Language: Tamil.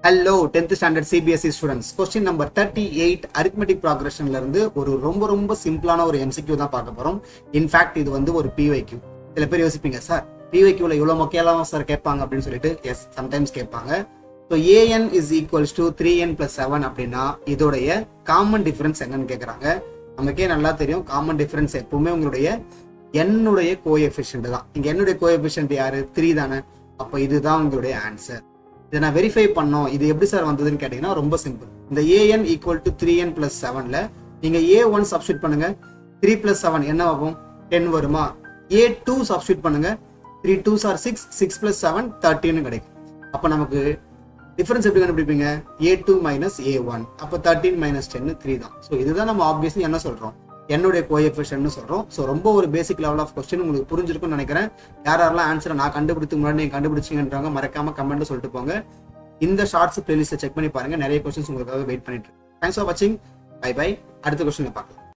Hello 10th standard CBSE students, question number 38 arithmetic ப்ராக்ரஷன்ல இருந்து ஒரு ரொம்ப சிம்பிளான ஒரு எம்சிக்யூ தான் பார்க்க போறோம். இன்ஃபேக்ட் இது வந்து ஒரு பிவைக்யூ. சில பேர் யோசிப்பீங்க, சார் பிவைக்யூல இவ்வளவு மொக்கையெல்லாம் சார் கேட்பாங்க அப்படின்னு சொல்லிட்டு. எஸ், சம்டைம்ஸ் கேட்பாங்க. So a n is equals to 3n + 7 அப்படின்னா இதோடைய காமன் டிஃபரன்ஸ் என்னன்னு கேட்குறாங்க. நமக்கே நல்லா தெரியும், காமன் டிஃபரன்ஸ் எப்பவுமே உங்களுடைய என்னுடைய கோஎஃபிஷியன்ட் தான். இங்க என்னுடைய கோஎஃபிஷியன்ட் யாரு? 3 தானே. அப்போ இதுதான் உங்களுடைய ஆன்சர். இதை நான் வெரிஃபை பண்ணோம், இது எப்படி சார் வந்ததுன்னு கேட்டீங்கன்னா ரொம்ப சிம்பிள். இந்த ஏஎன் ஈக்குவல் டு 3n + 7ல நீங்க A1 சப்ஸ்டியூட் பண்ணுங்க, 3 + 7 என்ன ஆகும்? 10 வருமா? A2 சப்ஸ்டியூட் பண்ணுங்க, 3 2s are 6, 6 + 7 13 கிடைக்கும். அப்ப நமக்கு டிஃபரன்ஸ் எப்படி கண்டுபிடிப்பீங்க? A2 - A1. அப்ப 13 - 10 3 தான். ஸோ இதுதான் நம்ம ஆப்வியஸ்லி என்ன சொல்றோம், என்னுடைய கோஎஃபிஷியன்ட்னு சொல்றோம். ஸோ ரொம்ப ஒரு பேசிக் லெவல் ஆஃப் கொஸ்டின் உங்களுக்கு புரிஞ்சிருக்கும்னு நினைக்கிறேன். யாரெல்லாம் ஆன்சரை நான் கண்டுபிடித்து முன்னாடி நீங்க கண்டுபிடிச்சிங்கன்றாங்க மறக்காம கமெண்ட் சொல்லிட்டு போங்க. இந்த ஷார்ட்ஸ் பிளேலிஸ்ட்டை செக் பண்ணி பாருங்க, நிறைய கொஸ்டின்ஸ் உங்களுக்காக வெயிட் பண்ணிட்டு இருக்கு. தேங்க்ஸ் ஃபார் வாட்சிங். Bye bye. அடுத்த கொஸ்டின்ல பார்க்கலாம்.